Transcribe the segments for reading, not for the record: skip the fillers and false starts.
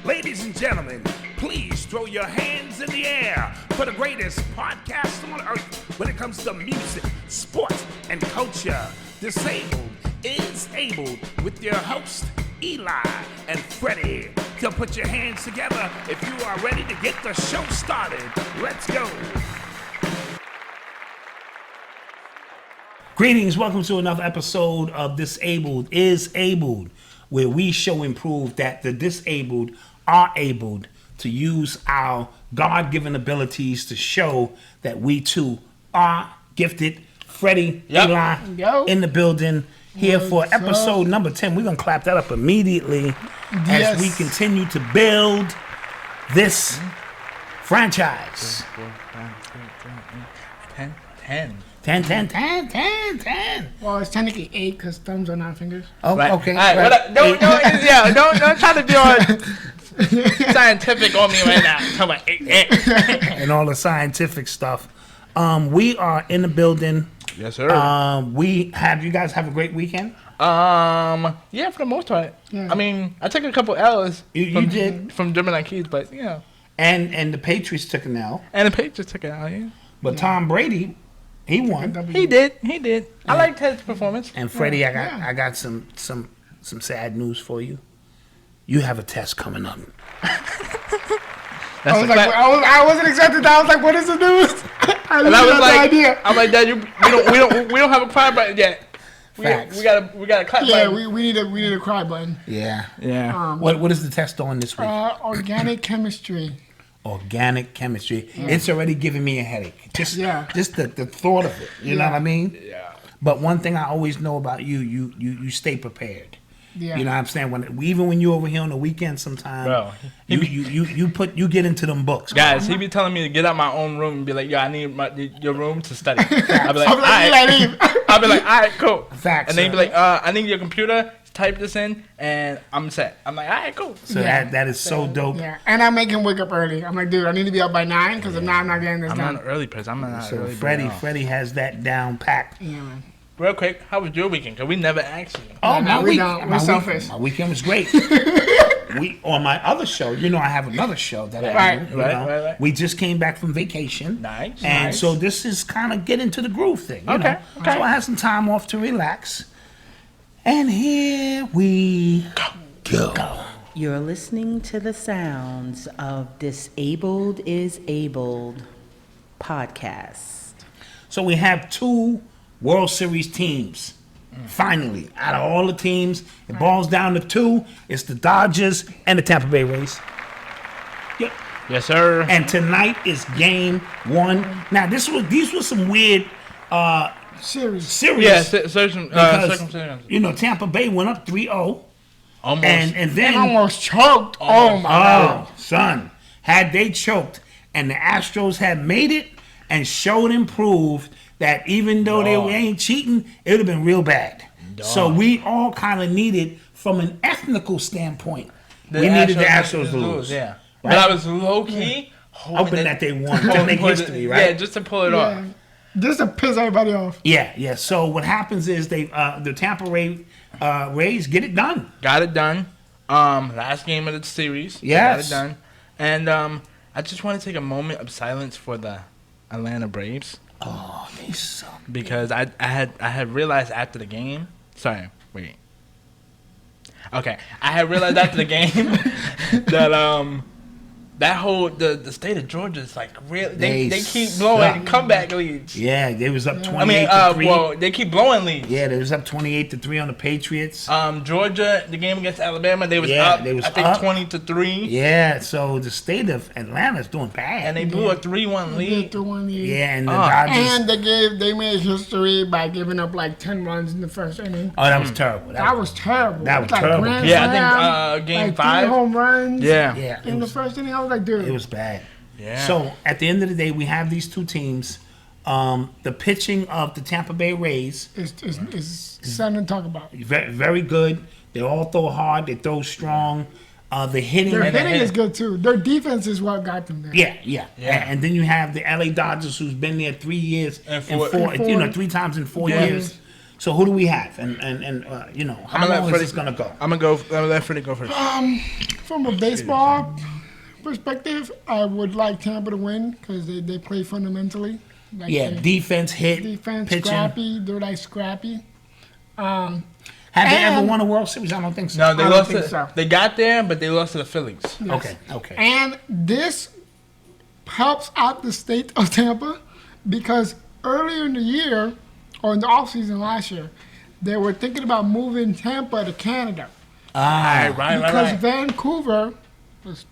Ladies and gentlemen, please throw your hands in the air for the greatest podcast on earth when it comes to music, sports, and culture. Disabled is Abled with your host, Eli and Fredy. So put your hands together if you are ready to get the show started. Let's go. Greetings, welcome to another episode of Disabled is Abled, where we show and prove that the disabled are able to use our God-given abilities to show that we too are gifted. Fredy, Eli, in the building here for episode number 10. We're going to clap that up immediately as we continue to build this franchise. 10. Well, it's technically 8 because thumbs are not fingers. Oh, right. Okay. All right, Don't try to be all scientific on me right now. Talk about 8. And all the scientific stuff. We are in the building. Yes, sir. You guys have a great weekend? Yeah, for the most part. Yeah. I mean, I took a couple L's. You did from Gemini Keys, but you know. And the Patriots took an L. And the Patriots took an L, yeah. But Tom Brady, he won. He did. I liked his performance. And Fredy, I got some sad news for you. You have a test coming up. I wasn't expecting that. I was like, "What is the news?" I was like, idea. "I'm like, Dad, we don't have a cry button yet. We got a clap button. Yeah, we need a cry button. Yeah. What is the test on this week? Organic chemistry. Organic chemistry. Yeah. It's already giving me a headache. Just the thought of it. You know what I mean? Yeah. But one thing I always know about you stay prepared. Yeah. You know what I'm saying? Even when you're over here on the weekend sometimes, bro, you get into them books. Guys, he be telling me to get out my own room and be like, "Yo, I need your room to study." I'll be like, "All right." I'll be like, "All right, cool." Facts. And then he'd be like, "I need your computer. Type this in, and I'm set." I'm like, "All right, cool." So that is so dope. Yeah, and I make him wake up early. I'm like, "Dude, I need to be up by 9 because if not, I'm not getting this done." I'm not an early person. So Fredy has that down packed. Yeah, man. Real quick, how was your weekend? Because we never asked you. Oh, we're selfish. My weekend was great. On my other show, I have another show that I do. Right. We just came back from vacation. Nice. So this is kind of get into the groove thing. Okay. So I had some time off to relax. And here we go. You're listening to the sounds of Disabled is Abled podcast. So we have 2 World Series teams. Finally, out of all the teams, it boils down to 2. It's the Dodgers and the Tampa Bay Rays. Yep. Yes, sir. And tonight is game 1. Now, these were some weird series. Yeah, circumstances. Tampa Bay went up 3-0. Almost. And then almost choked. Oh, my God. Son. Had they choked and the Astros had made it and showed and proved that even though they ain't cheating, it would have been real bad. So we all kind of needed, from an ethnical standpoint, we needed the Astros to lose. Yeah. Right? But I was low-key hoping that they won to make history, right? Yeah, just to pull it off. Just to piss everybody off. Yeah. So what happens is the Tampa Rays get it done. Got it done. Last game of the series. Yes. Got it done. And I just want to take a moment of silence for the Atlanta Braves. Oh, they suck. Because I had realized after the game. Sorry, wait. Okay, I had realized after the game that that whole the state of Georgia is like really they keep blowing comeback leads. Yeah, they was up 28-3. Well, they keep blowing leads. Yeah, they was up 28-3 on the Patriots. Georgia, the game against Alabama, they was up. I think 20-3. Yeah, so the state of Atlanta is doing bad. And they blew a 3-1 lead. Yeah, and the Dodgers. And they made history by giving up like 10 runs in the first inning. Oh, that was terrible. That was terrible. That was terrible. Yeah, I think game 5. 3 home runs. Yeah. In the first inning, I was like, dude. It was bad. Yeah. So at the end of the day, we have these 2 teams. The pitching of the Tampa Bay Rays is something to talk about. Very, very good. They all throw hard. They throw strong. The hitting. Their hitting is good too. Their defense is what got them there. Yeah. And then you have the LA Dodgers, who's been there 3 years and 4 3 times in 4 years. So who do we have? And how long is this gonna go? I'm gonna let Fredy go first. From a baseball perspective, I would like Tampa to win because they play fundamentally. Like Defense, pitching. Scrappy. They're like scrappy. Have they ever won a World Series? I don't think so. No, they lost. They got there, but they lost to the Phillies. Yes. Okay. And this helps out the state of Tampa because earlier in the year, or in the offseason last year, they were thinking about moving Tampa to Canada. Right. Because Vancouver, is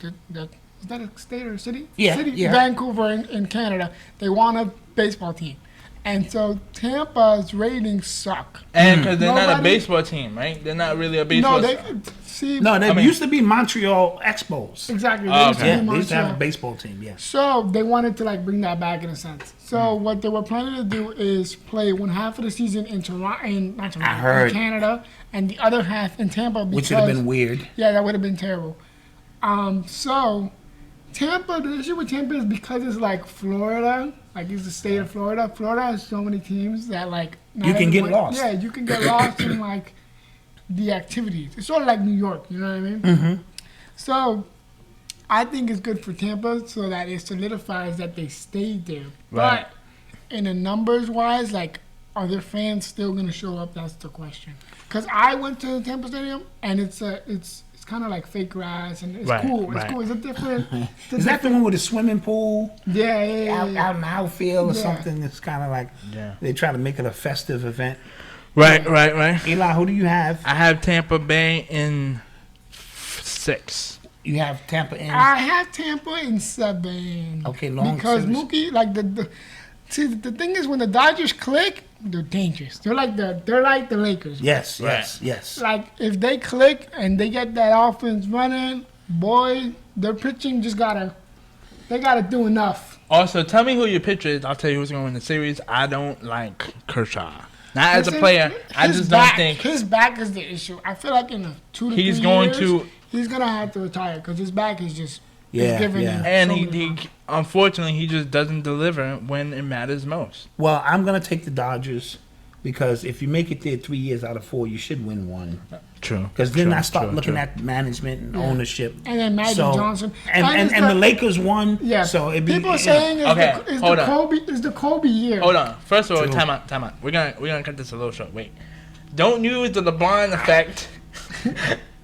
that a state or a city? Yeah, City. yeah. Vancouver in Canada, they want a baseball team. And so Tampa's ratings suck. And because they're not a baseball team, right? They're not really a baseball team. They used to be Montreal Expos. Exactly. They used to have a baseball team, yes. So they wanted to bring that back in a sense. So what they were planning to do is play one half of the season in Canada and the other half in Tampa. Which would have been weird. Yeah, that would have been terrible. So Tampa, the issue with Tampa is because it's like Florida, it's the state of Florida. Florida has so many teams that you can get lost. Yeah, you can get lost in the activities. It's sort of like New York, you know what I mean? Mm-hmm. So I think it's good for Tampa so that it solidifies that they stayed there. Right. But in the numbers wise, are their fans still going to show up? That's the question. Because I went to the Tampa Stadium and it's kind of like fake grass and it's cool. It's cool. It's a different. Is that the one with the swimming pool? Yeah. Out in the outfield or something? It's kind of they try to make it a festive event. Right. Eli, who do you have? I have Tampa Bay in 6. You have Tampa in? I have Tampa in 7. Okay, long because series. Mookie, the thing is when the Dodgers click, they're dangerous. They're like the Lakers. Yes. If they click and they get that offense running, boy, their pitching they gotta do enough. Also, tell me who your pitcher is. I'll tell you who's going to win the series. I don't like Kershaw. Not as a player. I just don't think his back is the issue. I feel like in 2 to 3 years, he's gonna have to retire because his back is just giving him. And he unfortunately he just doesn't deliver when it matters most. Well, I'm gonna take the Dodgers because if you make it there 3 years out of 4, you should win one. True. Because then I start looking at management and ownership. And then Magic Johnson. And the Lakers won. Yeah. So people are saying is the Kobe year. Hold on. First of all, time out. We're gonna cut this a little short. Wait. Don't use the LeBron effect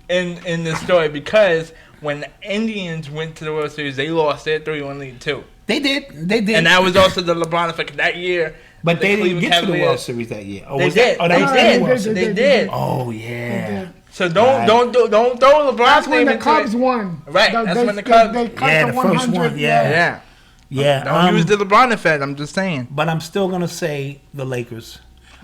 in this story because when the Indians went to the World Series, they lost their 3-1 lead too. They did. And that was also the LeBron effect that year. But they didn't get to the World Series that year. They did. They did. Oh yeah. So don't throw LeBron's That's when name the into Cubs it. won. Right. That's when the Cubs. They cut the the 100. first one. Yeah. Don't use the LeBron effect. I'm just saying. But I'm still gonna say the Lakers.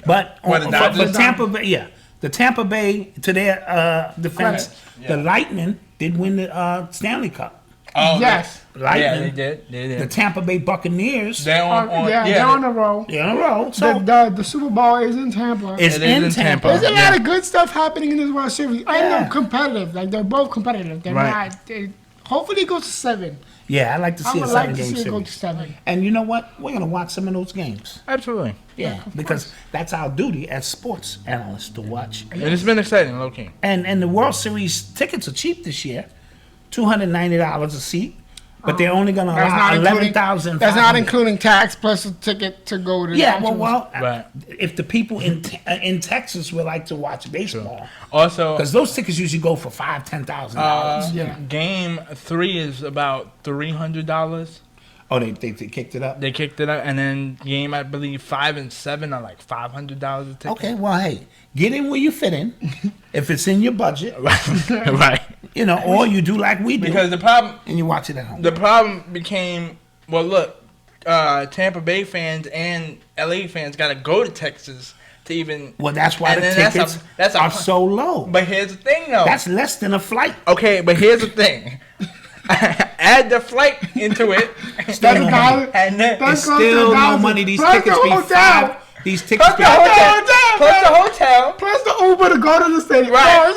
But for Tampa Bay, the Tampa Bay to their defense, the Lightning did win the Stanley Cup. Oh yes. Lightning. Yeah, they did. The Tampa Bay Buccaneers. They're on a roll. They're on a roll. So the Super Bowl is in Tampa. It's in Tampa. There's a lot of good stuff happening in this World Series. And they're competitive. They're both competitive. They're not. Hopefully it goes to 7. Yeah, I like to see a 7-game series. Go to 7. And you know what? We're gonna watch some of those games. Absolutely. Yeah, because that's our duty as sports analysts to watch. And it's been exciting, low key. And the World Series tickets are cheap this year, $290 a seat. But they're only going to allow 11,000. That's not including tax plus a ticket to go to. Yeah, if the people in Texas would like to watch baseball, sure. Also because those tickets usually go for $5,000-$10,000. Game 3 is about $300. Oh, they kicked it up. They kicked it up, and then game I believe 5 and 7 are like $500 a ticket. Okay, well, hey, get in where you fit in, if it's in your budget, right? You know, or you do like we do. Because the problem, and you watch it at home. The problem became, well, look, Tampa Bay fans and LA fans got to go to Texas to even. Well, that's why the tickets are so low. But here's the thing, though. That's less than a flight. Okay, but here's the thing. Add the flight into it. It's still no money. These tickets be $5. These tickets plus the hotel, plus the Uber to go to the stadium. Right.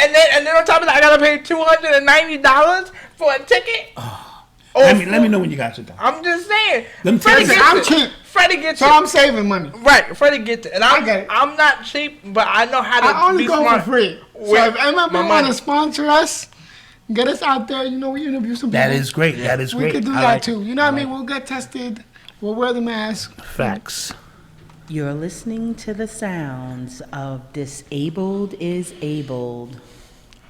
And then on top of that, I gotta pay $290 for a ticket. Oh, let me know when you got your time. I'm just saying. Them Freddie tickets- gets I'm it. cheap. Freddie gets So it. I'm saving money. Right, Freddie gets it. And I get it. I'm not cheap, but I know how to I only be go smart for free. So with if MLB my want money. to sponsor us, get us out there. You know, we interview some people. That is great. That is We great. could do I that like too. it. You know what I mean? like We'll get tested. We'll wear the mask. Facts. You're listening to the sounds of Disabled is Abled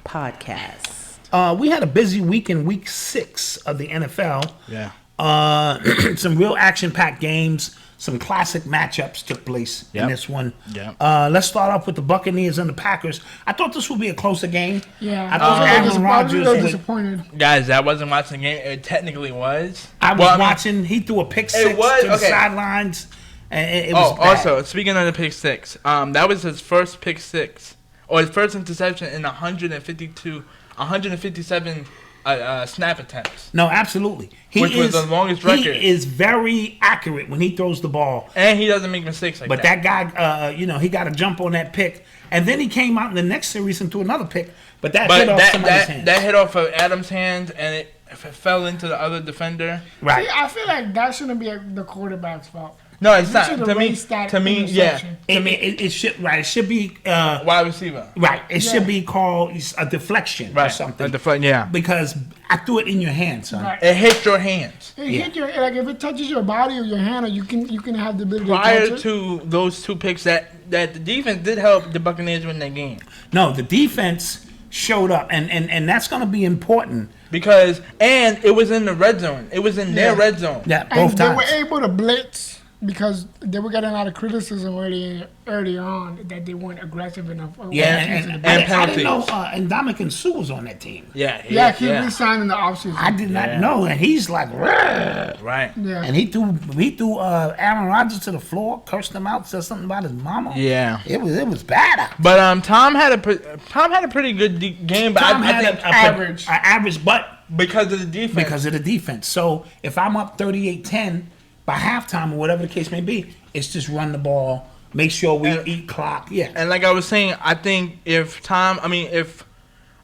podcast. We had a busy week in week 6 of the NFL. Yeah. Some real action-packed games. Some classic matchups took place in Yep. this one. Yep. Let's start off with the Buccaneers and the Packers. I thought this would be a closer game. Yeah. I thought Aaron I was a Rodgers little would. disappointed. Guys, I wasn't watching the game. It technically was. I was Well, mean, watching. He threw a pick six was? to the Okay. sidelines, and it was bad. Also, speaking of the pick six, that was his first pick six, or his first interception in 157 snap attempts. No, absolutely. Which was the longest record. He is very accurate when he throws the ball. And he doesn't make mistakes like But that. that guy, he got a jump on that pick, and then he came out in the next series and threw another pick. But that But hit off somebody's hand. that hit off of Adams' hand, and it fell into the other defender. Right. See, I feel like that shouldn't be the quarterback's fault. No, it's You not. should To me, erase that yeah. interception. It should It should be Wide receiver. right. It Yeah. should be called a deflection or Right. something. Yeah. Because I threw it in your hand, son. Right. It hit your hands. It hit your, like if it touches your body or your hand, or you can have the ability to Prior touch it. to those two picks, that the defense did help the Buccaneers win that game. No, the defense showed up, and that's going to be important. Because, and it was in the red zone. It was in their Yeah. red zone. Yeah, And both they times. were able to blitz because they were getting a lot of criticism early on that they weren't aggressive enough. Yeah, Against and the I blitz. didn't know penalties. Ndamukong Suh was on that team. Yeah. Yeah, he re-signed in the offseason. I did not Yeah. know, and he's like, "Rrr." Right. Yeah. And he threw Aaron Rodgers to the floor, cursed him out, said something about his mama. Yeah. it was bad. out. But Tom had a pretty good game, but Tom I had think an average. average, but because of the defense. because of the defense. So if I'm up 38-10 by halftime or whatever the case may be, it's just run the ball, make sure we eat clock. Yeah. And like I was saying, I think if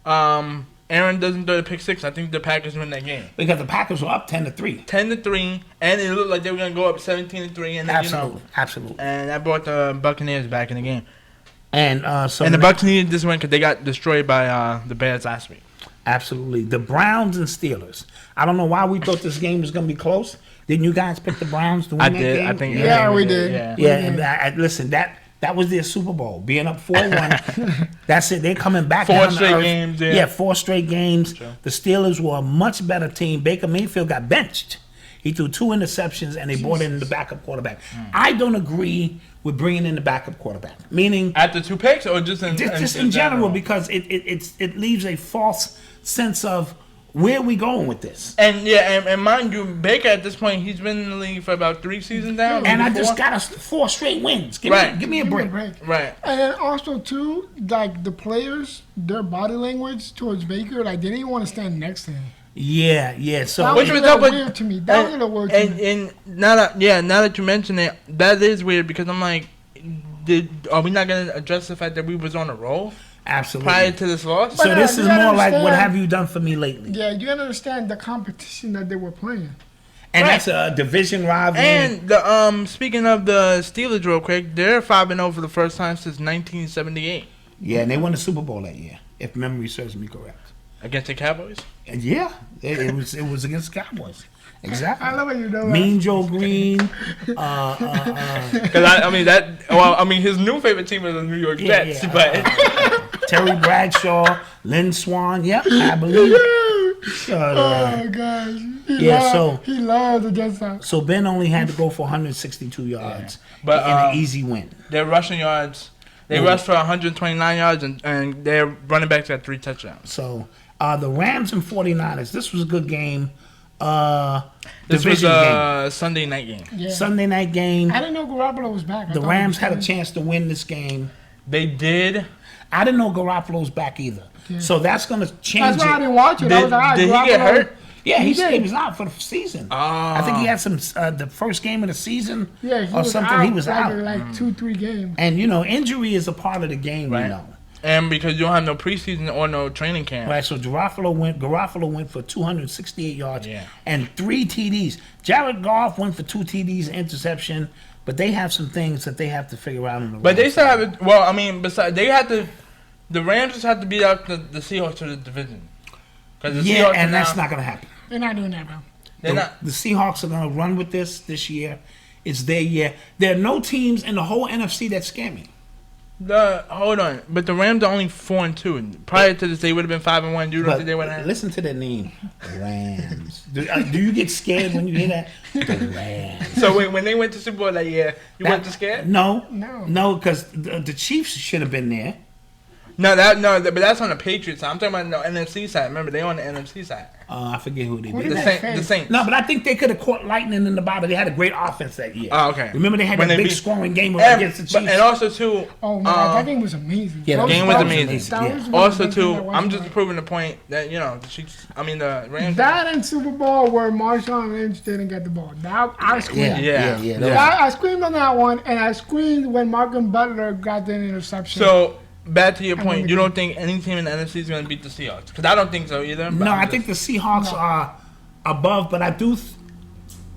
Aaron doesn't throw the pick six, I think the Packers win that game. Because the Packers were up 10-3. 10-3, and it looked like they were gonna go up 17-3, and then, Absolutely, absolutely. and that brought the Buccaneers back in the game. And so And the Buccaneers just went because they got destroyed by the Bears last week. absolutely, the Browns and Steelers. I don't know why we thought this game was going to be close. Didn't you guys pick the Browns to win I that did. game? I think. Yeah, we did. Yeah. Yeah, and listen, that was their Super Bowl, being up 4-1. That's it. They're coming back. 4 down to straight earth. games, yeah. 4 straight games. Sure. The Steelers were a much better team. Baker Mayfield got benched. He threw 2 interceptions, and they brought in the backup quarterback. I don't agree with bringing in the backup quarterback, meaning After 2 picks, or just in general, because it leaves a false sense of where we going with this. And yeah, and mind you, Baker at this point, he's been in the league for about 3 seasons now. And I maybe just 4. got us 4 straight wins. Give Right. me a Give me break. a break. Right. And then also too, like the players, their body language towards Baker, like they didn't even want to stand next to him. Yeah. So That Which was was a up little with- weird to me. That was a little weird to me. And now that you mention it, that is weird because I'm like, are we not gonna address the fact that we was on a roll absolutely. prior to this loss? So But, this you is gotta more like, what understand- have you done for me lately? Yeah, you gotta understand the competition that they were playing. And Right. that's a division rivalry. And the speaking of the Steelers, real quick, they're 5-0 for the first time since 1978 yeah, and they won the Super Bowl that year, if memory serves me correct. against the Cowboys. And yeah, it was against the Cowboys. Exactly. I love how you know that. Mean Joe Green. Because his new favorite team is the New York Yeah, Jets, yeah. but Terry Bradshaw, Lynn Swan. Yep, I believe. Oh gosh. He loved the Jets out. So Ben only had to go for 162 yards But, in an easy win. their rushing yards, they rushed for 129 yards, and their running backs got 3 touchdowns. So the Rams and 49ers. This was a good game. This was Division a Sunday night game. Yeah. Sunday night game. I didn't know Garoppolo was back. I The thought Rams he was had a playing. chance to win this game. They did. I didn't know Garoppolo's back either. So that's going to change That's why I it. didn't watch it. I was like, Did he Garoppolo- get hurt? Yeah, He he did. was out for the season. Oh. I think he had some the first game of the season Yeah, he or was something. out. He was like, out. like 2-3 games. And injury is a part of the game, Right. And because you don't have no preseason or no training camp. Right, so Garofalo went for 268 yards Yeah. and 3 TDs. Jared Goff went for 2 TDs and interception, but they have some things that they have to figure out in the But they Rams. still have it. Well, I mean, besides they had to. The Rams just have to beat out the Seahawks to the division. Yeah, and that's not going to happen. They're not doing that, bro. They're not. The Seahawks are going to run with this year. It's their year. There are no teams in the whole NFC that scare me. Hold on, but the Rams are only 4-2. And prior to this, they would have been 5-1. You don't think they would have? Listen to their name, Rams. Do you get scared when you hear that? The Rams. So wait, when they went to Super Bowl that year, you weren't scared? No, No. because the Chiefs should have been there. No, but that's on the Patriots side. I'm talking about the NFC side. Remember, they on the NFC side. I forget who they Who beat. did The Saints. No, but I think they could have caught lightning in the bottle. They had a great offense that year. Oh, okay. Remember they had When that they big beat- scoring game against the Chiefs. And also too. Oh my God, that game was amazing. Yeah, That the game was that amazing. that Yeah. was one of Also the things too, that I'm wasn't just right. proving the point that the Chiefs. I mean the Rams. That and Super Bowl where Marshawn Lynch didn't get the ball. That I screamed. Yeah. I screamed on that one, and I screamed when Malcolm Butler got the interception. So back to your I point, mean, you don't think any team in the NFC is going to beat the Seahawks? Because I don't think so either. No, I think the Seahawks are above, but I do,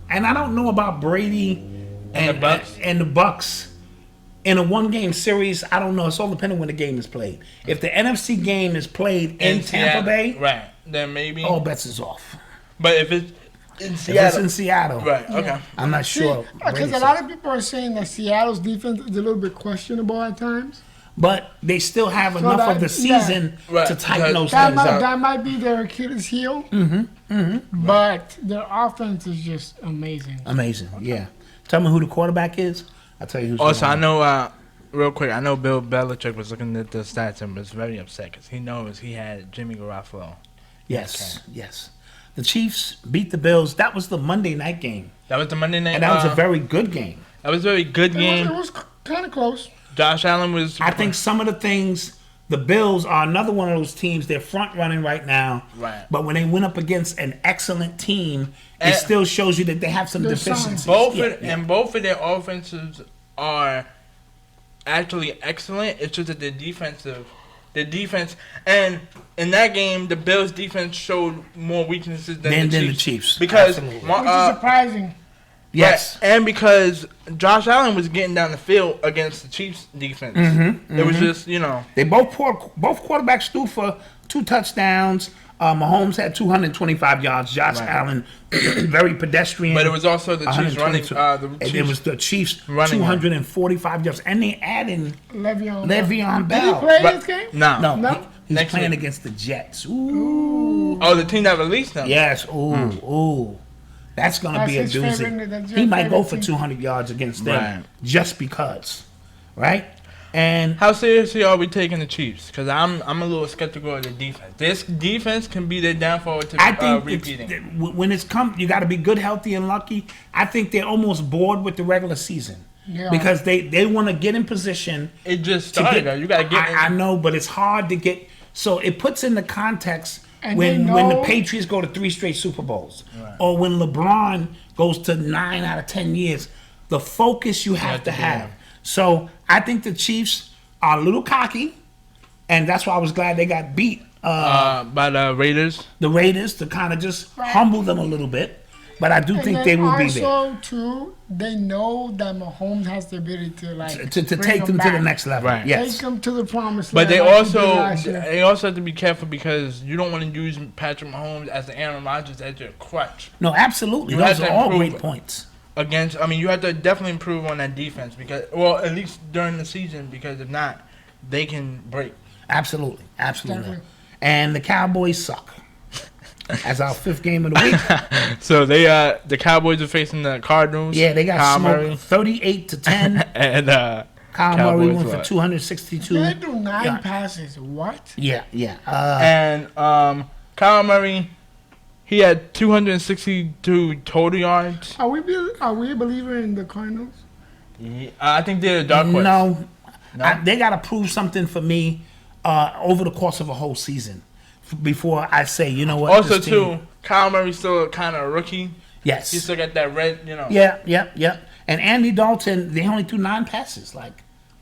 and I don't know about Brady And the Bucks? and the Bucks in a one-game series. I don't know. It's all depending when the game is played. If the NFC game is played in Tampa Seattle, Bay, right? Then maybe. all bets is off. But if it's in If Seattle, it's in Seattle, right? Okay. I'm not sure. Because Brady a lot of people are saying that Seattle's defense is a little bit questionable at times. But they still have enough that- of the season Right. to tighten those That things might, up. that might be their Achilles heel. But their offense is just amazing. Amazing, yeah. Tell me who the quarterback is. I'll tell you who's. Also, I going. know. Real quick, I know Bill Belichick was looking at the stats and was very upset because he knows he had Jimmy Garoppolo. Yes, yes. The Chiefs beat the Bills. That was the Monday night game, That was the Monday night. and that was a very good game. That was a very good It game. was kind of close. Josh Allen was. I think some of the things, the Bills are another one of those teams. They're front running right now, Right. But when they went up against an excellent team, it And- still shows you that they have some They're deficiencies. solid. both of their offenses are actually excellent. It's just that their defense, and in that game, the Bills' defense showed more weaknesses than the Chiefs. Because Absolutely. Which is surprising. Yes, right, and because Josh Allen was getting down the field against the Chiefs' defense. It was just they both quarterbacks threw for 2 touchdowns. Mahomes had 225 yards. Josh Allen, very pedestrian. But it was also the Chiefs running. 122. And it was the Chiefs running 245 yards, and they added Le'Veon Le'Veon Did he Bell. play Right. this game? No. No, he's Next playing week. against the Jets. Ooh. Oh, the team that released them. Yes. Ooh. That's going to That's be a his favorite- doozy. that's He your might go favorite for team. 200 yards against them Right. just because. Right? And How seriously are we taking the Chiefs? Because I'm a little skeptical of the defense. This defense can be their downfall to I think repeating. when it's come, you got to be good, healthy, and lucky. I think they're almost bored with the regular season Yeah. because they want to get in position. It just to started. Though. You got to get. I know, but it's hard to get. So it puts in the context And when they the know- Patriots go to 3 straight Super Bowls, or when LeBron goes to 9 out of 10 years. The focus you have to have. So I think the Chiefs are a little cocky, and that's why I was glad they got beat. By the Raiders. The Raiders to kind of just humble them a little bit. But I do think And they then will be there also, too, they know that Mahomes has the ability to to bring take them to the back. next level. Right. Yes. Take them to the promised But land. they like he did also last year. have to be careful because you don't want to use Patrick Mahomes as the Aaron Rodgers as your crutch No, absolutely. You Those have are to all improve. great points. against. I mean, you have to definitely improve on that defense because, well, at least during the season, because if not, they can break. Absolutely. Absolutely. Definitely. And the Cowboys suck. As our 5th game of the week. So they the Cowboys are facing the Cardinals. Yeah, they got Kyle Murray. smoked 38-10. And Kyle Cowboys Murray went for what? 262. They do 9 Yeah. passes. What? Yeah. And Kyle Murray, he had 262 total yards. Are we a believer in the Cardinals? I think they're a dark horse. No. No? They got to prove something for me over the course of a whole season before I say, you know what. Also, this team- too, Kyle Murray's still kind of a rookie. Yes. He still got that red, Yeah. And Andy Dalton, they only threw 9 passes. Like,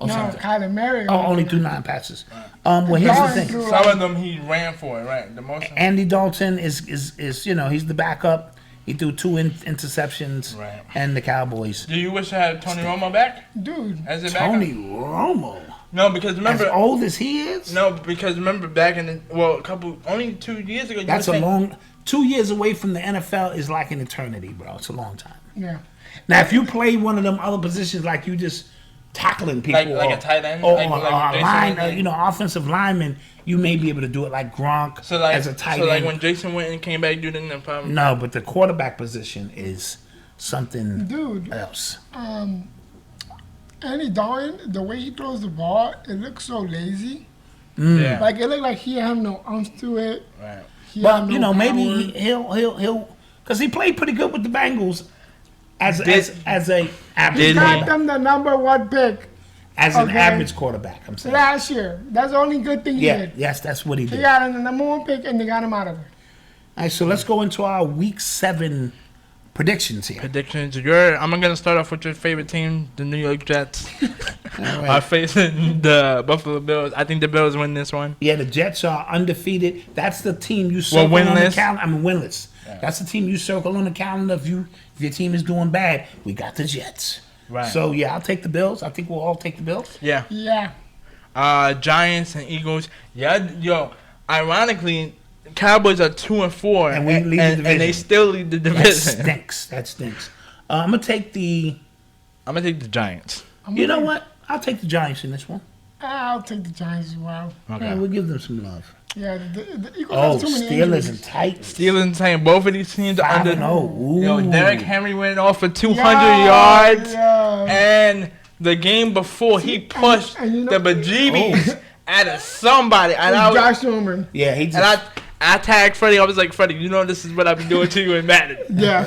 or No, something. Kyler Murray. Only threw 9 passes. Well, here's the Dalton thing. threw- Some of them he ran for, right? The most. Andy Dalton is he's the backup. He threw 2 interceptions, Right. and the Cowboys. Do you wish I had Tony Romo back Dude. as a backup? Tony Romo, No, because as remember. old as he is, No, because remember back in only 2 years ago. that's a long. 2 years away from the NFL is like an eternity, bro. It's a long time. Yeah. Now, if you play one of them other positions, like you just tackling people, Like or, a tight end, or, like or a Jason line, Witten. offensive lineman, you may be able to do it like Gronk So like, as a tight so like end. when Jason Witten came back, you didn't have problem. No, but the quarterback position is something Dude. else. Andy Dalton, the way he throws the ball, it looks so lazy. Yeah. Like, it looked like he had no ounce to it. Right. He But had no maybe power. he'll because he played pretty good with the Bengals as a He average got quarterback. them the number 1 pick As an Okay. average quarterback, I'm saying. last year. That's the only good thing he Yeah, did. yes, that's what he He did. got him the number 1 pick, and they got him out of there. All right, so let's go into our Week 7 predictions here. Predictions. I'm gonna start off with your favorite team, the New York Jets. All Are right. facing the Buffalo Bills. I think the Bills win this one. Yeah, the Jets are undefeated. That's the team you circle on the winless. calendar. I mean, winless. That's the team you circle on the calendar. If your team is doing bad, we got the Jets. Right. So yeah, I'll take the Bills. I think we'll all take the Bills. Yeah. Yeah. Giants and Eagles. Yeah, yo. Ironically, Cowboys are 2-4, And we lead the division. and they still lead the That division. stinks. That stinks. I'm gonna take the. I'm gonna take the Giants. You know what? I'll take the Giants in this one. I'll take the Giants as well. Okay. Yeah, we'll give them some love. Yeah, the Eagles Oh, have too many Steelers injuries. and Titans. Steelers and Titans. Both of these teams are 5-0. under. Yo, Ooh. Derrick Henry went off for 200 Yeah, yards, yeah. and the game before he pushed and you know- the bejeebies out of somebody, and I was, Josh Norman. Yeah, he and just. I tagged Freddie. I was like, Freddie, you know this is what I've been doing to you in Madden. Yeah.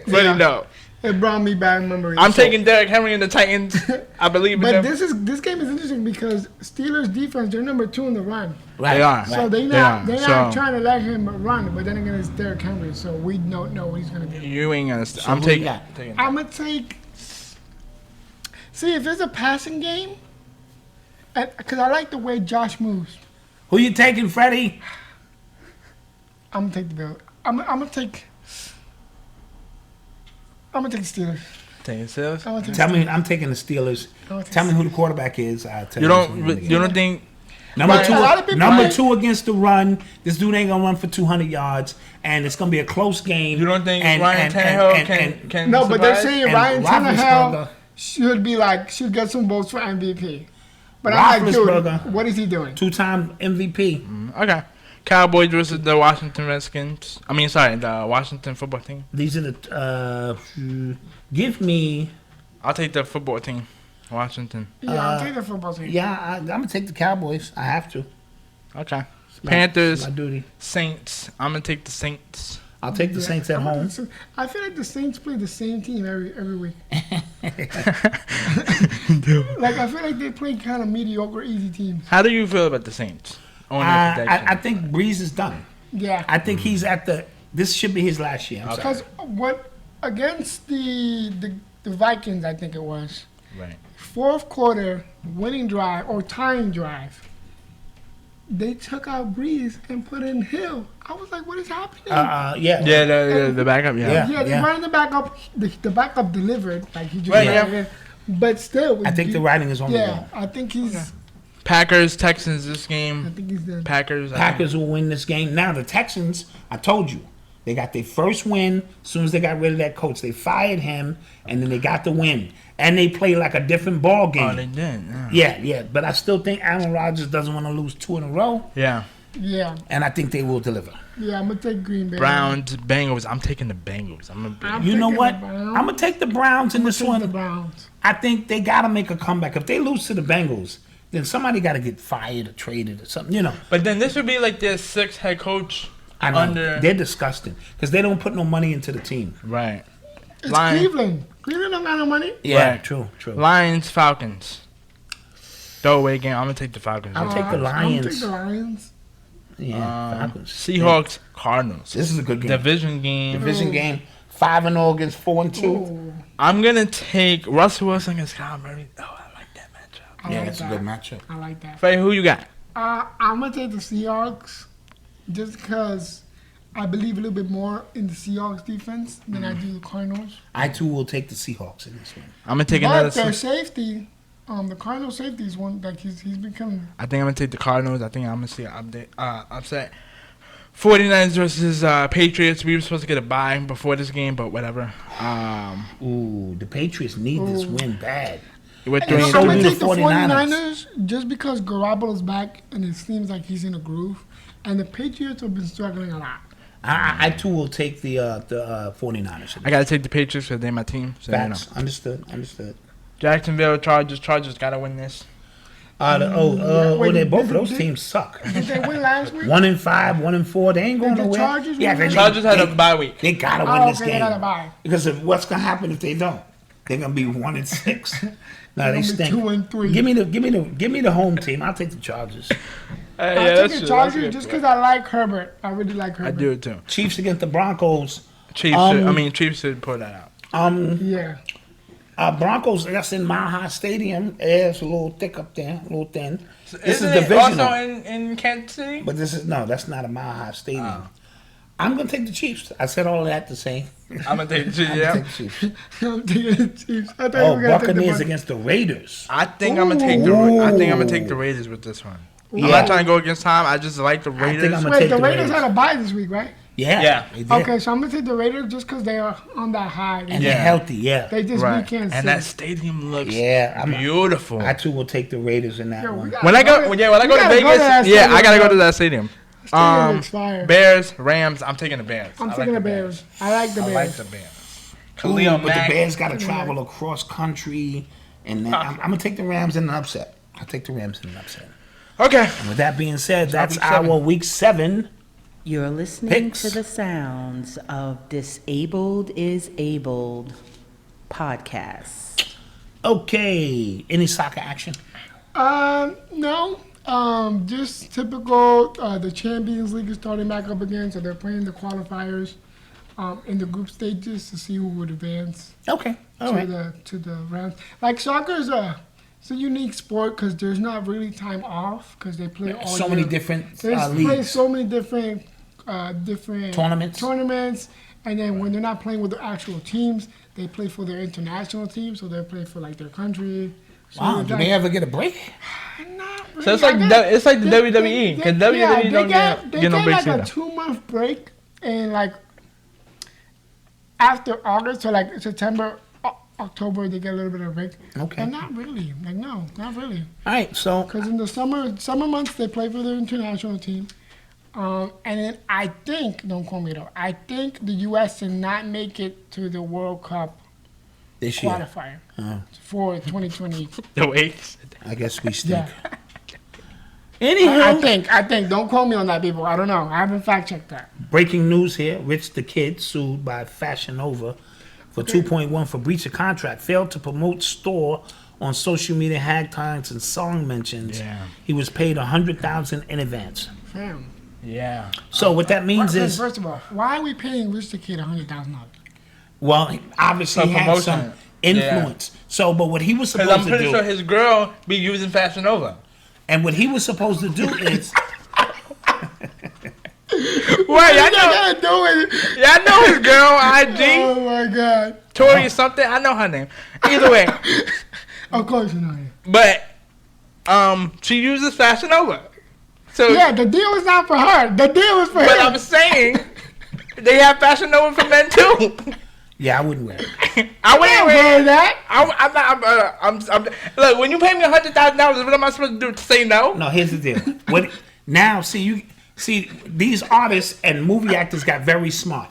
Freddie, no. It brought me back memories. I'm So- taking Derrick Henry and the Titans. I believe in But them. this game is interesting because Steelers defense, they're number 2 in the run. Right, They are. right. So they're are. not So- trying to let him run, but then again it's Derrick Henry, so we don't know what he's gonna do. You ain't gonna. So I'm who you taking. got? I'm gonna take. See if it's a passing game, because I like the way Josh moves. Who you taking, Freddie? I'm gonna take the Bills. I'm gonna take. I'm gonna take the Steelers. Taking Steelers. I'm gonna take Tell the me, I'm taking the Steelers. I'll take Tell me the who the quarterback is. I'll tell You you. don't. You don't think? Number Right. two, A lot of people number like- 2 against the run. This dude ain't gonna run for 200 yards, and it's gonna be a close game. You don't think and, Ryan Tannehill can? No, but they're surprise? saying and Ryan Roethlisberger- Tannehill should get some votes for MVP. But I'm like, Roethlisberger. dude, what is he doing? 2-time MVP. Okay. Cowboys versus the Washington Redskins. I mean, sorry, the Washington football team. These are the. Give me. I'll take the football team. Washington. Yeah, I'll take the football team. Yeah, I'm gonna take the Cowboys. I have to. Okay. It's my- Panthers, it's my duty. Saints. I'm gonna take the Saints. I'll take the Saints at I'm home. gonna- I feel like the Saints play the same team every week. Like I feel like they play kind of mediocre, easy teams. How do you feel about the Saints? On your I think Breeze is done. Yeah, I think he's at the. This should be his last year. I'm sorry. because what against the Vikings, I think it was Right. fourth quarter winning drive or tying drive. They took out Breeze and put in Hill. I was like, what is happening? Yeah. Yeah, the backup. Yeah. Yeah, they yeah. ran the backup. The backup delivered, like he just Right, ran yeah. it in. But still, I think the writing is on the Yeah, wall. I think he's. Packers, Texans. This I game. think he's done. Packers. Packers will win this game. Now the Texans, I told you, they got their first win as soon as they got rid of that coach. They fired him, and then they got the win. And they play like a different ball game. Oh, they did. Yeah. Yeah. But I still think Aaron Rodgers doesn't want to lose 2 in a row, Yeah. Yeah, and I think they will deliver. yeah, I'm gonna take Green Bay. Browns, Bengals. I'm taking the Bengals. I'm You know taking what? the I'm Browns. gonna take the Browns in this Take one. the Browns. I think they gotta make a comeback. If they lose to the Bengals, then somebody gotta get fired or traded or something. You know. But then this would be like their sixth head coach I know under. they're disgusting because they don't put no money into the team. Right. It's Lion- Cleveland. Cleveland don't got no money. Yeah, Right. true. Lions, Falcons. Throwaway game. I'm gonna take the Falcons. I'll take the I'm gonna Lions. take the Lions. Yeah, Falcons. Seahawks, Cardinals. This is a good game. Division game. Division game. 5-0 against 4-2. Ooh. I'm gonna take Russell Wilson against Kyle Murray. Oh, I like that matchup. I Yeah, like that's that. a good matchup. I like that. Fredy, who you got? I'm gonna take the Seahawks, just because I believe a little bit more in the Seahawks defense than I do the Cardinals. I too will take the Seahawks in this one. I'm gonna take But another. their safety, the Cardinal safety is one like he's become. I think I'm gonna take the Cardinals. I think I'm gonna see an upset. 49ers versus Patriots. We were supposed to get a bye before this game, but whatever. Ooh, the Patriots need this win bad. We're And 3 I'm and gonna 2. take the 49ers just because Garoppolo's back and it seems like he's in a groove, and the Patriots have been struggling a lot. I too will take the 49ers. I gotta take the Patriots because they're my team. So you know. Facts. Understood. Jacksonville Chargers. Chargers gotta win this. Both of those teams suck. Did they win last week? 1-5, 1-4. They ain't going Did the nowhere. Chargers Yeah, win? they, Chargers had a they, bye week. they gotta win this okay, they game gotta bye. because of what's gonna happen if they don't. They're gonna be 1-6. No, They're they gonna be stink. 2-3. Give me the home team. I'll take the Chargers. I took the Chargers just because I like Herbert. I really like Herbert. I do it too. Chiefs against the Broncos. Chiefs should pull that out. Yeah. Broncos. That's in Mile High Stadium. It's a little thick up there, a little thin. This Isn't is it divisional. also in Kansas City? But that's not a Mile High Stadium. Oh. I'm gonna take the Chiefs. I said all of that to say. I'm gonna take the Chiefs. I'm gonna Yeah. take the Chiefs. I'm taking the Chiefs. I thought Oh, you were gonna take the Buccaneers Bucs. against the Raiders. I think I'm gonna take the. I think I'm gonna take the Raiders with this one. I'm Yeah. not trying to go against time. I just like the Raiders. I'm gonna Wait, take the the Raiders Raiders. had a bye this week, right? Yeah. They did. Okay, so I'm gonna take the Raiders just because they are on that high. And They, they're healthy. Yeah. they just Right. beat Kansas And that City. stadium looks Yeah. beautiful. I too will take the Raiders in that Yo, one. When I go to we Vegas, gotta that yeah, I stadium, gotta go bro. to that stadium. Stadium looks fire. Bears, Rams. I'm taking the Bears. I'm I taking like the Bears. I like the I Bears. like the Bears. Ooh, Khalil but Mack. the Bears got to travel across country, and then I'm gonna take the Rams in an upset. I'll take the Rams in an upset. Okay. And with that being said, that's week 7. our week 7. You're listening Picks. to the sounds of Disabled is Abled podcast. Okay. Any soccer action? No. Just typical. The Champions League is starting back up again, so they're playing the qualifiers in the group stages to see who would advance Okay. All right. to the rounds. Like soccer is it's a unique sport because there's not really time off because they play all So year. many different They play leagues. so many different Tournaments. And then when they're not playing with the actual teams, they play for their international team, so they play for like their country. So Wow. it's Do like- they ever get a break? Not really. So it's like I guess the WWE because WWE don't get no breaks like either. a 2-month break and like after August, so like September, October, they get a little bit of break. Okay. But not really. Like no, not really. All right. So Because in the summer months they play for their international team, and then I think, don't quote me though, I think the U.S. did not make it to the World Cup this year, qualifier for 2020. The weights. I guess we stink. Yeah. Anywho, I think. Don't quote me on that, people. I don't know. I haven't fact checked that. breaking news here: Rich the Kid sued by Fashion Nova for 2.1 for breach of contract. Failed to promote store on social media hashtags and song mentions. Yeah. He was paid $100,000 in advance. Fam. Yeah. So what that means is, First of all, why are we paying Rich the Kid $100,000? well, he obviously For he had some promotion. influence. So, but what he was Because supposed I'm to pretty do, sure his girl be using Fashion Nova. and what he was supposed to do is, Wait, I know. gotta do it. Yeah, I know his girl IG. Oh my God. Tori something. I know her name. Either way, Of course you know it. but she uses Fashion Nova. So Yeah, the deal was not for her. The deal was for but him. I'm saying they have Fashion Nova for men too. yeah, I wouldn't wear it. I wouldn't Don't wear wear that. I'm not. Look, when you pay me $100,000, what am I supposed to do? To say no? No, here's the deal. What now? See, these artists and movie actors got very smart.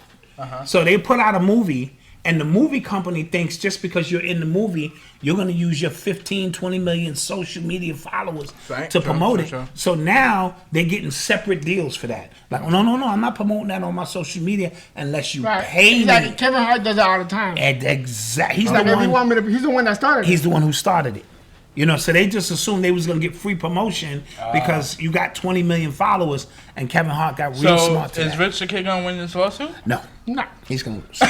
So they put out a movie, and the movie company thinks just because you're in the movie, you're going to use your 15, 20 million social media followers Right, to sure, promote sure, it. sure. So now they're getting separate deals for that. Like, no, I'm not promoting that on my social media unless you Right. pay Exactly. me. Kevin Hart does that all the time. And exactly. He's like, he's the one that started it. He's the one who started it. You know, so they just assumed they was gonna get free promotion because you got 20 million followers, and Kevin Hart got real So smart to is that. Rich the Kid gonna win this lawsuit? No, No. he's gonna lose.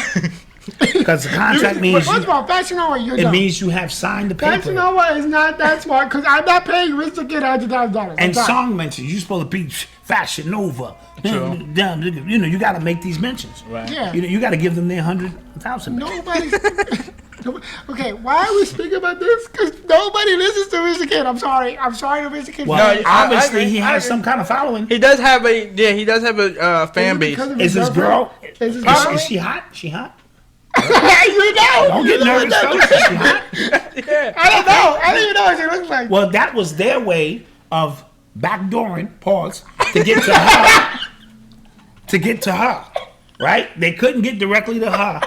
Because the contract means First of all, Fashion Nova, you're dumb. it means you have signed the paper. Fashion Nova is not that smart because I'm not paying Rich the Kid $100,000. And song mentions, you're supposed to be Fashion Nova. True. You know, you got to make these mentions. Right. Yeah. You got to give them their 100,000. Nobody's. Okay, why are we speaking about this? Because nobody listens to Rich the Kid. I'm sorry to Rich the Kid. Well, No, obviously he I has agree. some kind of following. He does have a fan base. Is this girl? Is Is this she hot? She hot? you know. Don't get nervous, though. Is she hot? I don't know. I don't even know what she looks like. Well, that was their way of backdooring, pause, to get to her. To get to her, right? They couldn't get directly to her,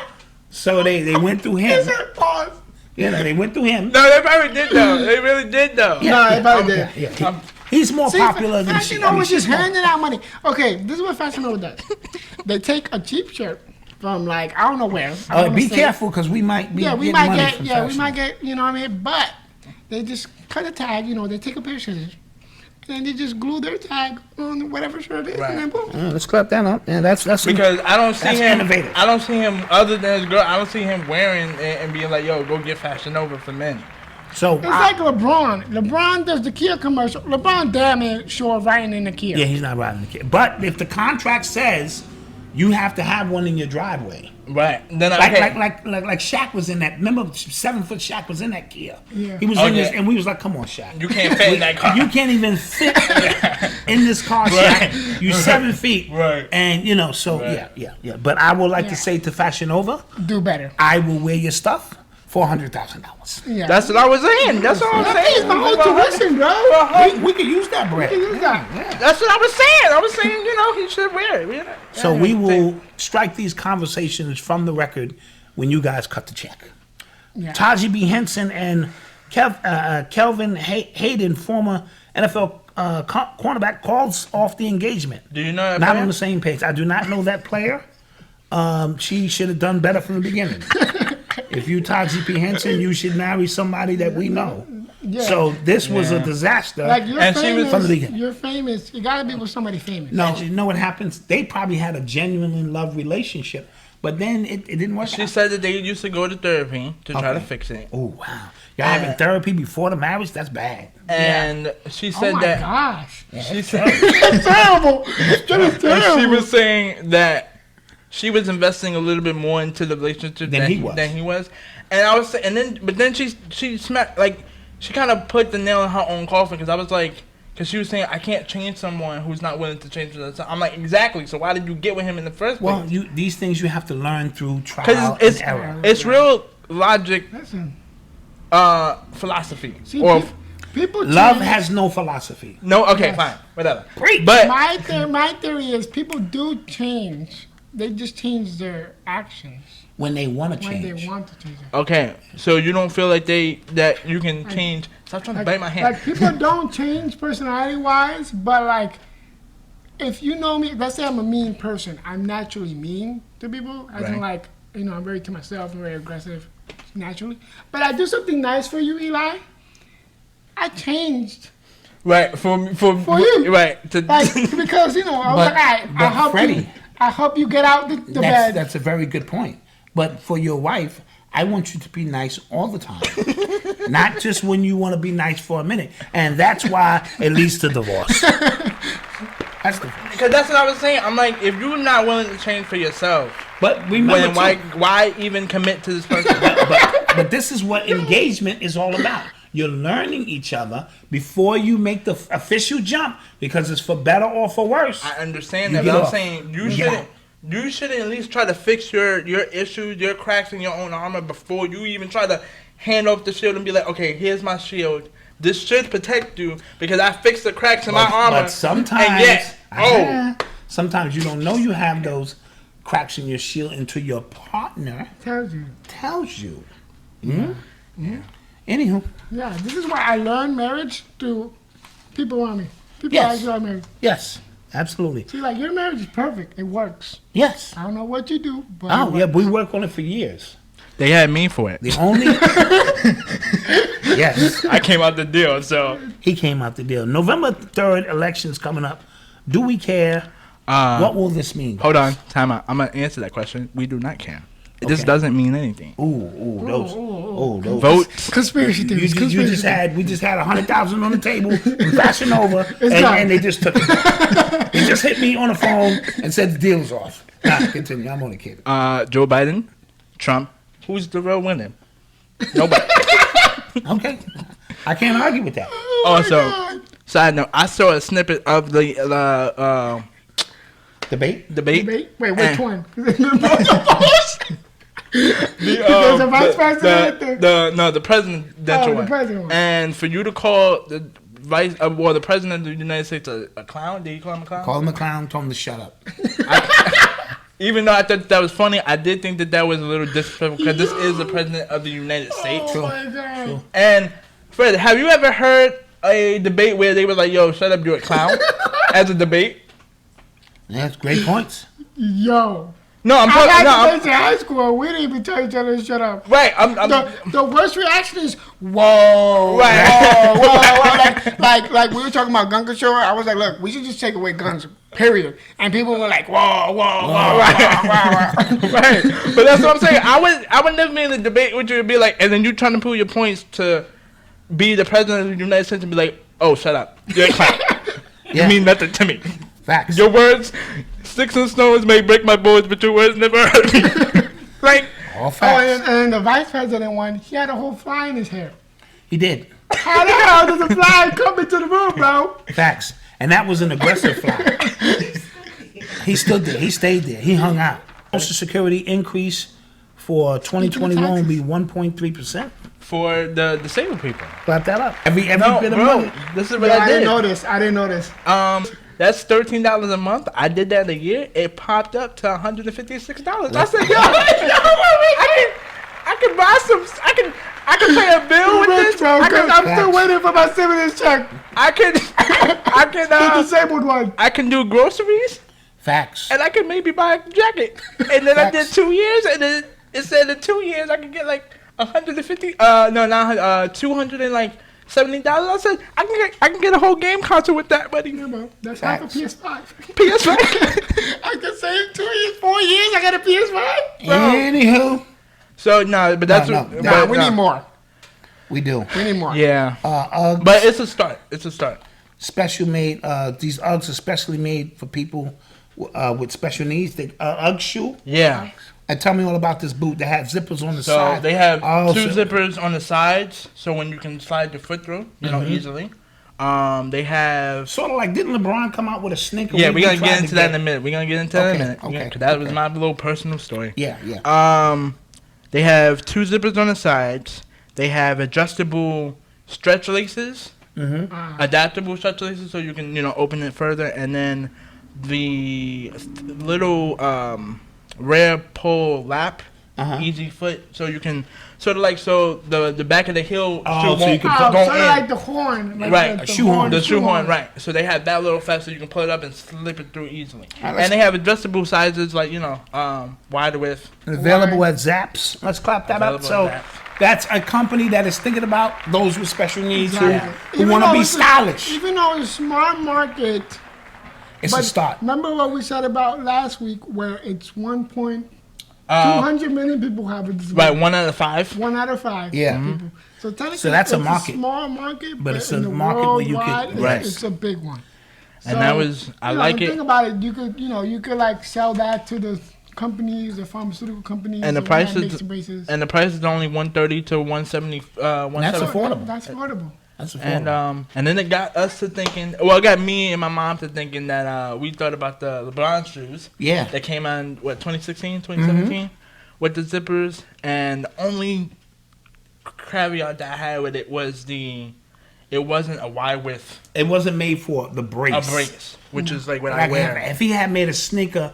so they went through him. Pause. You know, they went through him. No, they probably did though. They really did though. No, they probably did. Yeah. He's more popular than she. Fashion Nova is just handing out money. Okay, this is what Fashion Nova does. They take a cheap shirt from like I don't know where. I don't Be wanna say- careful because we might be. Yeah, we getting might money get. from Yeah, we Fashion. might get. You know what I mean? But they just cut a tag. You know, they take a pair of scissors, and they just glue their tag on whatever shirt it is, Right. and then boom. Let's clap that up. Yeah, that's Because I don't see That's him. innovative. I don't see him other than his girl. I don't see him wearing and being like, "Yo, go get Fashion Nova for men." so. It's like LeBron. LeBron does the Kia commercial. LeBron damn it sure riding in the Kia. Yeah, he's not riding the kid. But if the contract says you have to have one in your driveway, Right. Then like okay. like Shaq was in that. Remember, 7 foot Shaq was in that Kia. Yeah. He was Oh, in this, yeah. and we was like, "Come on, Shaq. You can't fit in that car. You can't even fit in this car, Right. Shaq. You 7 feet, Right. And you know, so Right. yeah. But I would like Yeah. to say to Fashion Nova, Do better. I will wear your stuff for $100,000. Yeah. That's what I was saying. That's what I'm That saying. is my whole tuition, bro. We could use that bread. Use that. That's what I was saying. I was saying, you know, he should wear it. So we will strike these conversations from the record when you guys cut the check. Yeah. Taraji P Henson and Kelvin Hayden, former NFL cornerback, calls off the engagement. Do you know that Not player? on the same page. I do not know that player. She should have done better from the beginning. If you Taraji P Henson, you should marry somebody that we know. Yeah. So this was a disaster. Like you're And she was famous. from the beginning. You're famous. You gotta be with somebody famous. No, you know what happens? They probably had a genuine love relationship, but then it didn't work She out. said that they used to go to therapy to try to Okay. fix it. Oh wow! Y'all having therapy before the marriage? That's bad. And she said Oh my that gosh. she said That's terrible. That is and terrible. she was saying that she was investing a little bit more into the relationship Than he was. Than he was. And I was saying, but then she smacked like she kind of put the nail in her own coffin because I was like, because she was saying I can't change someone who's not willing to change for themselves. I'm like, exactly. So why did you get with him in the first Well, place? these things you have to learn through trial Because and error. it's real logic, Listen. Philosophy. See, Or people Love change. has no philosophy. no, okay, Yes. fine, whatever. Preach. But My theory is people do change. They just change their actions When they want to when change. they want to change it. okay, so you don't feel like that you can change. Stop trying to bite my hand. Like people don't change personality wise, but like if you know me, let's say I'm a mean person. I'm naturally mean to people. As in Right. like, you know, I'm very to myself, I'm very aggressive naturally. But I do something nice for you, Eli. I changed Right, for you. Right. To, like because you know, I was But- like, all right, but I'll help you. Freddie, I'll help you get out the bed. That's a very good point. But for your wife, I want you to be nice all the time. Not just when you want to be nice for a minute. And that's why it leads to divorce. That's the because that's what I was saying. I'm like, if you're not willing to change for yourself, But remember, then too, why even commit to this person? but this is what engagement is all about. You're learning each other before you make the official jump because it's for better or for worse. I understand You that, get but I'm off. saying You get out. you should at least try to fix your issues, your cracks in your own armor before you even try to hand off the shield and be like, okay, here's my shield. This should protect you because I fixed the cracks in my armor. But sometimes, and yet, sometimes you don't know you have those cracks in your shield until your partner Tells you. tells you. Yeah. Anywho, Yeah, this is why I learned marriage through people around me. People Yes. actually are married. yes, absolutely. See, like your marriage is perfect. It works. Yes. I don't know what you do, but Oh, yeah, we work on it for years. they had me for it. The only. Yes. I came out the deal, so He came out the deal. November 3rd, elections coming up. Do we care? What will this mean? hold on, time out. I'm gonna answer that question. We do not care. This doesn't mean anything. Those Votes. Conspiracy theories. We just had 100,000 on the table in Fashion Nova, and they just took it. They just hit me on the phone and said the deal is off. Continue. I'm only kidding. Joe Biden, Trump. Who's the real winner? Nobody. Okay, I can't argue with that. Also, side note, I saw a snippet of the Debate. Wait, which one? The vice president. the presidential one. The president one. And for you to call the the president of the United States a clown, did you call him a clown? Call him a clown. Told him to shut up. Even though I thought that was funny, I did think that was a little disrespectful because this is the president of the United States. Oh my God. True. And Fred, have you ever heard a debate where they were like, "Yo, shut up, you're a clown," as a debate? Yeah, that's great points. Yo. No, I'm I talking. had to in high school. We didn't even tell each other to shut up. Right. The worst reaction is whoa, Right. whoa. Like we were talking about gun control. I was like, look, we should just take away guns, period. And people were like, whoa. Right. But that's what I'm saying. I would never be in a debate with you and be like, and then you trying to prove your points to be the president of the United States and be like, oh, shut up, you're a clown. You mean nothing to me. Facts. Your words, sticks and stones may break my bones, but your words never hurt me. Like, all facts. And the vice president one, he had a whole fly in his hair. He did. How the hell does a fly come into the room, bro? Facts. And that was an aggressive fly. He stood there. He stayed there. He hung out. Social Security increase for 2021 will be 1.3%. for the disabled people. Clap that up. Every bit of bro, money. this is what I did. I didn't know this. That's $13 a month. I did that in a year. It popped up to $156. I said, yo, I can buy some. I can pay a bill with this. Bro, I'm still waiting for my stimulus check. I can The disabled one. I can do groceries. Facts. And I can maybe buy a jacket. And then I did 2 years, and then it said in 2 years I could get like $270. I said I can get a whole game console with that money. Yeah, bro. That's half a PS5. PS5. I can save 2 years, 4 years. I got a PS5. Bro. Anywho. So but that's we need more. We do. We need more. Yeah. Uggs, But it's a start. It's a start. special made. These Uggs are specially made for people with special needs. The Ugg shoe. Yeah. And tell me all about this boot that has zippers on the So side. they have two zippers on the sides, so when you can slide your foot through, you know, easily. They have sort of like, didn't LeBron come out with a sneaker? Yeah, we're gonna get into that in a minute. We're gonna get into that in a minute. Okay. Cause that was my little personal story. Yeah. They have two zippers on the sides. They have adjustable stretch laces, adaptable stretch laces, so you can open it further, and then the little rare pull lap, easy foot, so you can sort of like the back of the heel. So you can sort of like the horn, like right? The shoehorn, right? So they have that little flap, so you can pull it up and slip it through easily. And they have adjustable sizes, like wider width. Available at Zaps. Let's clap that up. So that's a company that is thinking about those with special needs who want to be stylish. Even though it's a smart market, it's a start. Remember what we said about last week, where it's 200 million people have a disability. Right, 1 out of 5. 1 out of 5. Yeah. People. So technically, that's it's a market. A small market, but it's a market where you can. Right. It's a big one. And that was I like it. Think about it. You could like sell that to the companies, the pharmaceutical companies, and the price is only $130 to $170. That's affordable. That's affordable. That's affordable. And then it got us to thinking. Well, it got me and my mom to thinking that we thought about the LeBron shoes. Yeah. That came on 2016, 2017, with the zippers, and the only caveat that I had with it was it wasn't a wide width. It wasn't made for the brace. A brace, which is like what I wear. If he had made a sneaker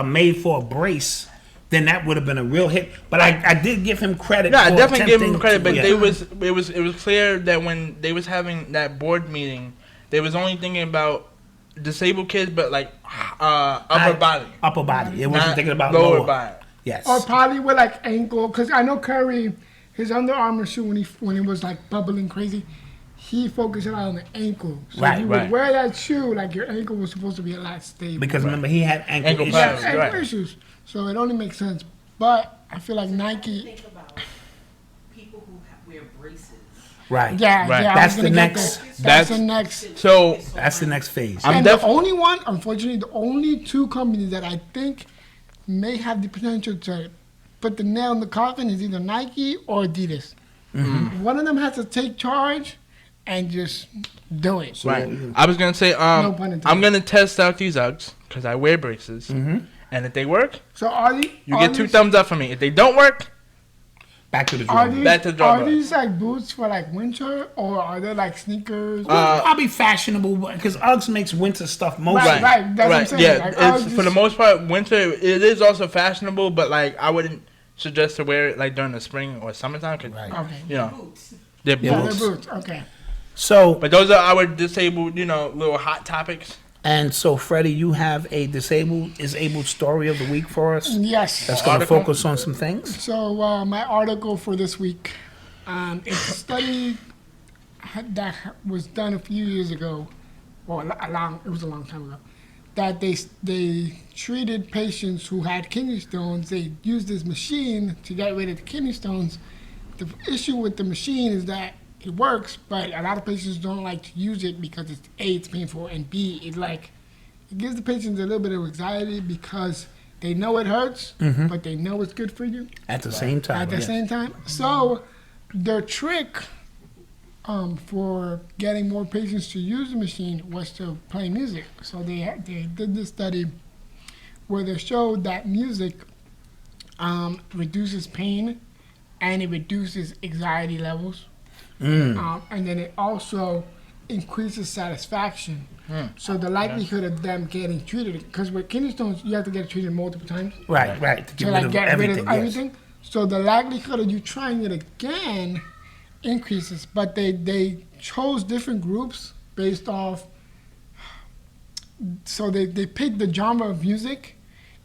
made for a brace, then that would have been a real hit. But I did give him credit. Yeah, I for definitely give him credit. But it was clear that when they was having that board meeting, they was only thinking about disabled kids, but like upper body. Upper body. It wasn't thinking about lower body. Yes. Or probably with like ankle, because I know Curry, his Under Armour shoe when he was like bubbling crazy, he focused a lot on the ankle. So if you would wear that shoe, like your ankle was supposed to be a lot stable. Because remember, he had ankle issues. Ankle issues. So it only makes sense. But I feel like Nike. Think about people who wear braces. Right. Yeah, Right. yeah. I That's was gonna the get next- there. That's the next. So That's the next phase. I'm And the def- only one, unfortunately, the only two companies that I think may have the potential to put the nail in the coffin is either Nike or Adidas. One of them has to take charge and just do it. right. I was gonna say No pun intended. I'm gonna test out these Uggs because I wear braces, and if they work, So are these? you get 2 thumbs up from me. If they don't work, Back to the Are drawing board. these, Back to the drawing are board. these like boots for like winter or are they like sneakers? Probably fashionable because Uggs makes winter stuff mostly. Right. That's what I'm saying. Yeah, Like, it's, Uggs for the is- most part, winter it is also fashionable, but like I wouldn't suggest to wear it like during the spring or summertime. 'Cause, Right. Okay. you know, Boots. they're Yeah, boots. they're boots. Okay. So But those are our disabled, little hot topics. Freddie, you have a disabled story of the week for us. Yes. That's going to Article? focus on some things. So my article for this week, it's a study that was done a few years ago, well, it was a long time ago, that they treated patients who had kidney stones. They used this machine to get rid of the kidney stones. The issue with the machine is that it works, but a lot of patients don't like to use it because it's painful, and B, it gives the patients a little bit of anxiety because they know it hurts, but they know it's good for you At the same time. at the yes. same time. So their trick for getting more patients to use the machine was to play music. So they did this study where they showed that music reduces pain and it reduces anxiety levels. And then it also increases satisfaction. So the likelihood of them getting treated, because with kidney stones, you have to get treated multiple times Right. To get to rid like of get everything. rid of yes. everything. So the likelihood of you trying it again increases. But they chose different groups based off. So they picked the genre of music,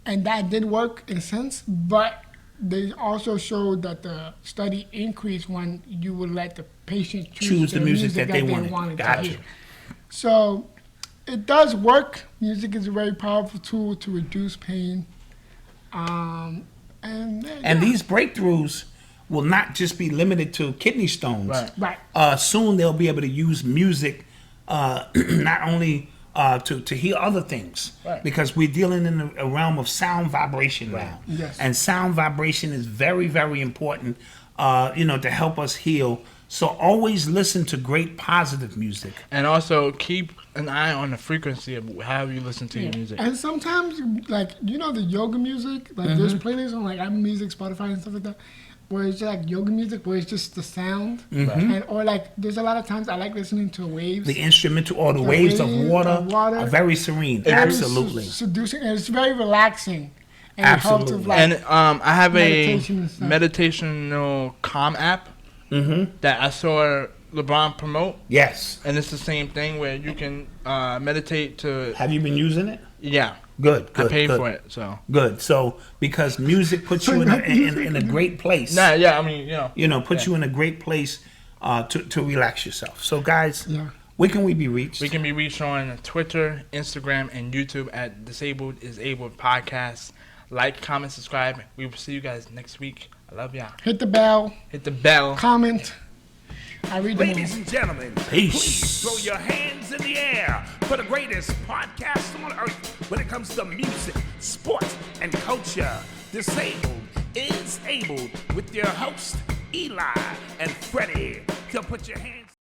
and that did work in a sense. But they also showed that the study increased when you would let the patient Choose the music that they wanted. to Gotcha. hear. So it does work. Music is a very powerful tool to reduce pain. And these breakthroughs will not just be limited to kidney stones. Right. Soon they'll be able to use music not only to heal other things, Right. because we're dealing in a realm of sound vibration now. Yes. And sound vibration is very, very important, to help us heal. So always listen to great positive music. And also keep an eye on the frequency of how you listen to your music. And sometimes, like, the yoga music, like there's playlists on like Apple Music, Spotify, and stuff like that, where it's like yoga music, where it's just the sound, and or like there's a lot of times I like listening to waves. The instrumental or the waves of water, water. are very serene. Very Absolutely. seducing, and it's very relaxing. And it helps Absolutely. with, like, And I have meditation and a stuff. meditational calm app that I saw LeBron promote, Yes. and it's the same thing where you can meditate to. Have you been using it? Yeah, Good. I paid good. for it, so. Good. So because music puts you in a great place. Nah, yeah, I mean, Puts you in a great place to relax yourself. So guys, Yeah. where can we be reached? We can be reached on Twitter, Instagram, and YouTube at Disabled is Able Podcast. Like, comment, subscribe. We will see you guys next week. I love y'all. Hit the bell, Hit the bell. comment. I read them all. Ladies and gentlemen, Peace. please throw your hands in the air for the greatest podcast on earth when it comes to music, sports, and culture. Disabled is Able with your host, Eli and Fredy. So put your hands